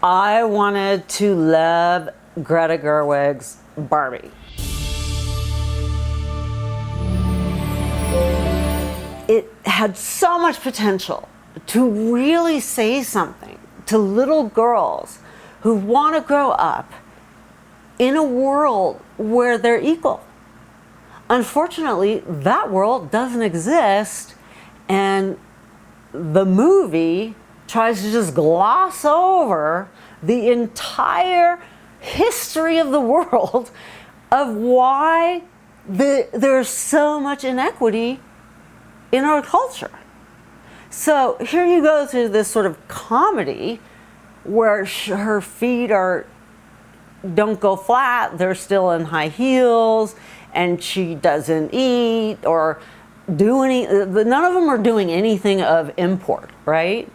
I wanted to love Greta Gerwig's Barbie. It had so much potential to really say something to little girls who want to grow up in a world where they're equal. Unfortunately, that world doesn't exist, and the movie tries to just gloss over the entire history of the world of why there's so much inequity in our culture. So here you go through this sort of comedy where her feet don't go flat, they're still in high heels, and she doesn't eat or do none of them are doing anything of import, right?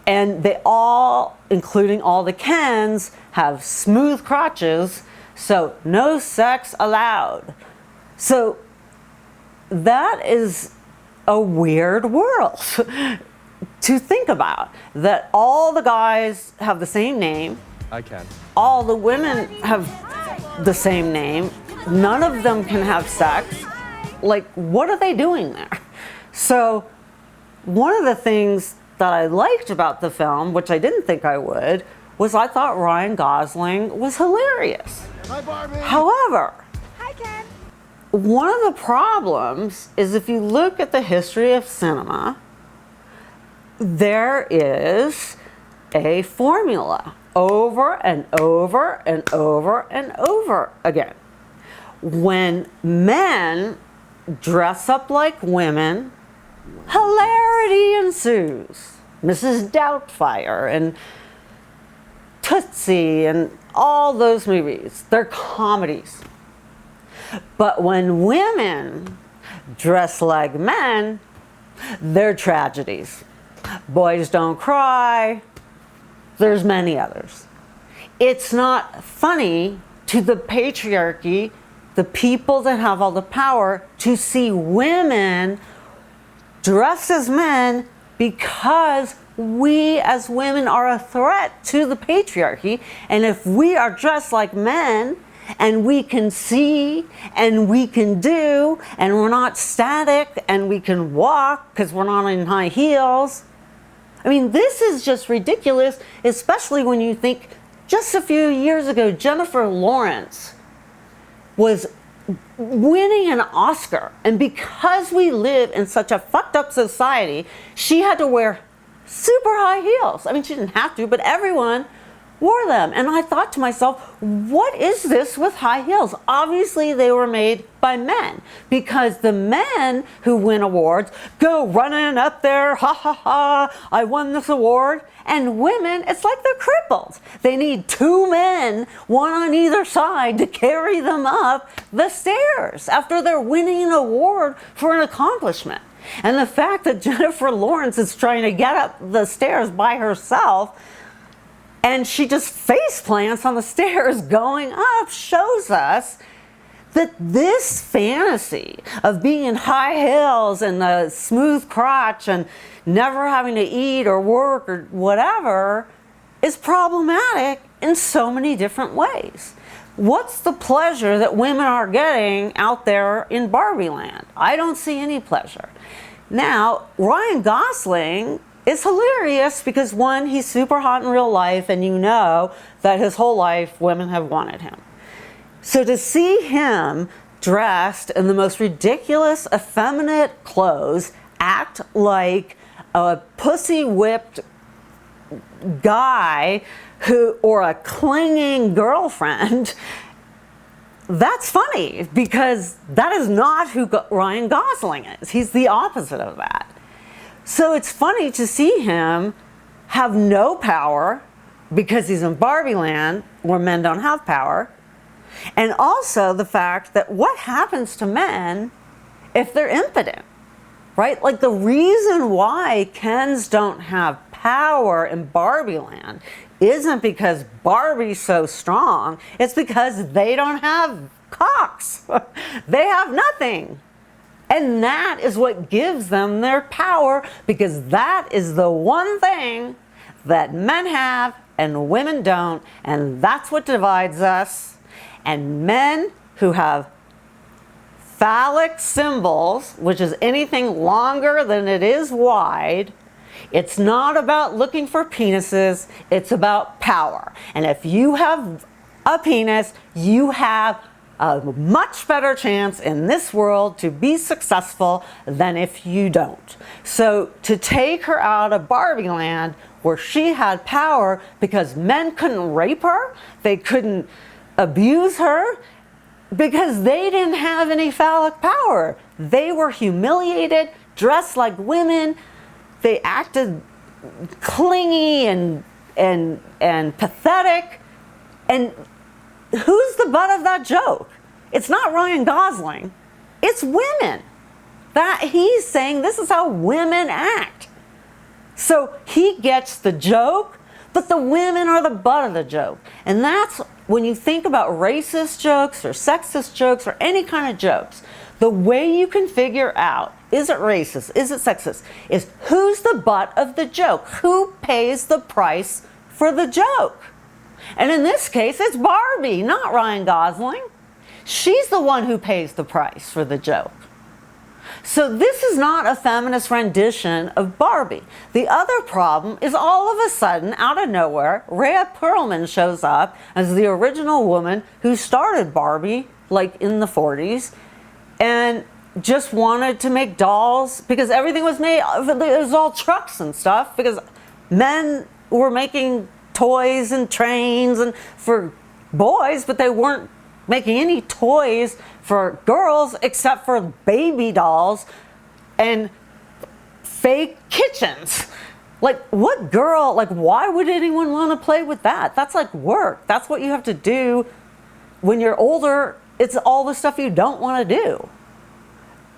And they all, including all the Kens, have smooth crotches, so no sex allowed. So that is a weird world to think about, that all the guys have the same name. I can. All the women have the same name. None of them can have sex. Like, what are they doing there? So one of the things that I liked about the film, which I didn't think I would, was I thought Ryan Gosling was hilarious. Hi, Barbie. However, Hi, Ken. one of the problems is if you look at the history of cinema, there is a formula over and over and over and over again. When men dress up like women, hilarity ensues. Mrs. Doubtfire and Tootsie and all those movies, they're comedies. But when women dress like men, they're tragedies. Boys Don't Cry, there's many others. It's not funny to the patriarchy, the people that have all the power, to see women dressed as men because we as women are a threat to the patriarchy. And if we are dressed like men and we can see and we can do and we're not static and we can walk because we're not in high heels, I mean, this is just ridiculous, especially when you think just a few years ago, Jennifer Lawrence was winning an Oscar. And because we live in such a fucked up society, she had to wear super high heels. I mean, she didn't have to, but everyone wore them. And I thought to myself, what is this with high heels? Obviously, they were made by men, because the men who win awards go running up there, ha ha ha, I won this award. And women, it's like they're crippled. They need two men, one on either side, to carry them up the stairs after they're winning an award for an accomplishment. And the fact that Jennifer Lawrence is trying to get up the stairs by herself, and she just face plants on the stairs going up, shows us that this fantasy of being in high heels and a smooth crotch and never having to eat or work or whatever is problematic in so many different ways. What's the pleasure that women are getting out there in Barbie land? I don't see any pleasure. Now, Ryan Gosling is hilarious because, one, he's super hot in real life, and you know that his whole life women have wanted him. So to see him dressed in the most ridiculous, effeminate clothes, act like a pussy-whipped guy or a clinging girlfriend, that's funny, because that is not who Ryan Gosling is. He's the opposite of that. So it's funny to see him have no power because he's in Barbie land where men don't have power. And also the fact that what happens to men if they're impotent, right? Like, the reason why Kens don't have power in Barbie land isn't because Barbie's so strong. It's because they don't have cocks. They have nothing. And that is what gives them their power, because that is the one thing that men have and women don't, and that's what divides us. And men who have phallic symbols, which is anything longer than it is wide, it's not about looking for penises, it's about power. And if you have a penis, you have a much better chance in this world to be successful than if you don't. So to take her out of Barbie land where she had power because men couldn't rape her, they couldn't abuse her, because they didn't have any phallic power. They were humiliated, dressed like women, they acted clingy and pathetic, and who's the butt of that joke? It's not Ryan Gosling, it's women. That he's saying this is how women act. So he gets the joke, but the women are the butt of the joke. And that's when you think about racist jokes or sexist jokes or any kind of jokes, the way you can figure out, is it racist, is it sexist, is who's the butt of the joke? Who pays the price for the joke? And in this case, it's Barbie, not Ryan Gosling. She's the one who pays the price for the joke. So this is not a feminist rendition of Barbie. The other problem is all of a sudden, out of nowhere, Rhea Perlman shows up as the original woman who started Barbie, like in the 40s, and just wanted to make dolls because everything was made, it was all trucks and stuff, because men were making toys and trains and for boys, but they weren't making any toys for girls except for baby dolls and fake kitchens. Like, what girl, like, why would anyone want to play with that? That's like work. That's what you have to do when you're older. It's all the stuff you don't want to do.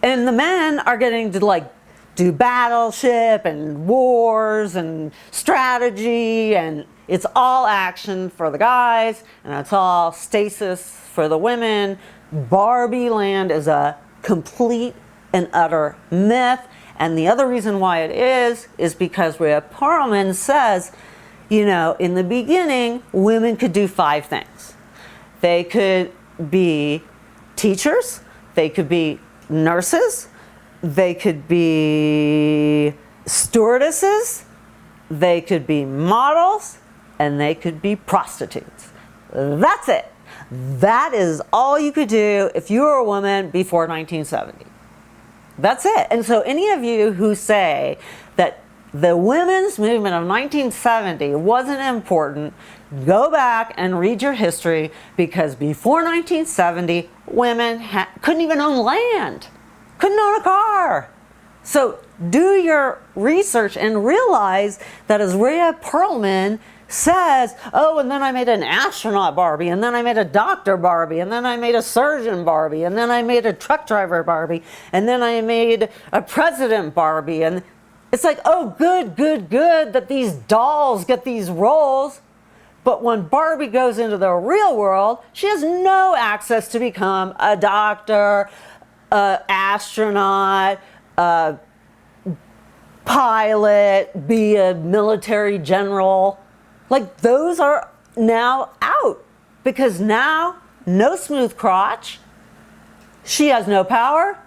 And the men are getting to like do battleship and wars and strategy, and it's all action for the guys and it's all stasis for the women. Barbie land is a complete and utter myth. And the other reason why it is because Rhea Perlman says, you know, in the beginning, women could do 5 things. They could be teachers, they could be nurses, they could be stewardesses, they could be models, and they could be prostitutes. That's it. That is all you could do if you were a woman before 1970. That's it. And so any of you who say that the women's movement of 1970 wasn't important, go back and read your history, because before 1970, women couldn't even own land, couldn't own a car. So do your research and realize that, as Rhea Perlman says, oh, and then I made an astronaut Barbie, and then I made a doctor Barbie, and then I made a surgeon Barbie, and then I made a truck driver Barbie, and then I made a president Barbie. And it's like, oh, good that these dolls get these roles. But when Barbie goes into the real world, she has no access to become a doctor, an astronaut, a pilot, be a military general. Like, those are now out, because now, no smooth crotch. She has no power.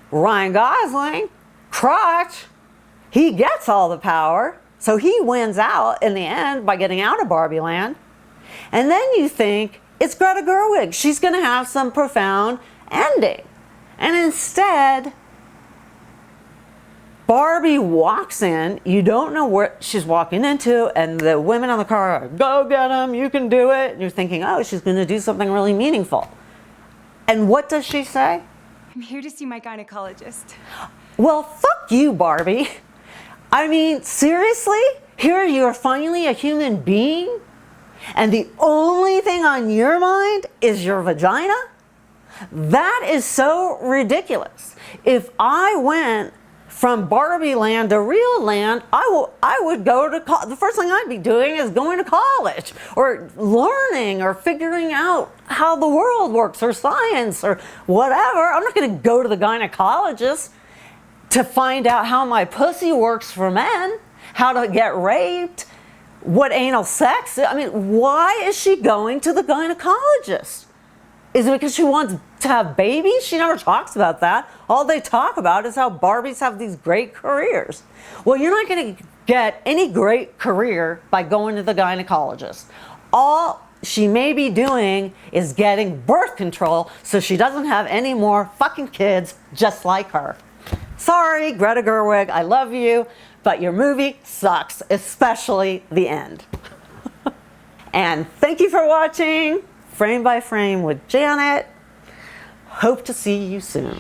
Ryan Gosling, crotch, he gets all the power. So he wins out in the end by getting out of Barbie land. And then you think it's Greta Gerwig. She's going to have some profound ending. And instead, Barbie walks in, you don't know what she's walking into, and the women on the car are, go get him, you can do it. And you're thinking, oh, she's going to do something really meaningful. And what does she say? I'm here to see my gynecologist. Well, fuck you, Barbie. I mean, seriously? Here you're finally a human being, and the only thing on your mind is your vagina? That is so ridiculous. If I went from Barbie land to real land, I would go to college. The first thing I'd be doing is going to college, or learning, or figuring out how the world works, or science, or whatever. I'm not going to go to the gynecologist to find out how my pussy works for men, how to get raped, What, anal sex? I mean, why is she going to the gynecologist? Is it because she wants to have babies? She never talks about that. All they talk about is how Barbies have these great careers. Well, you're not going to get any great career by going to the gynecologist. All she may be doing is getting birth control so she doesn't have any more fucking kids just like her. Sorry, Greta Gerwig, I love you, but your movie sucks, especially the end. And thank you for watching Frame by Frame with Janet. Hope to see you soon.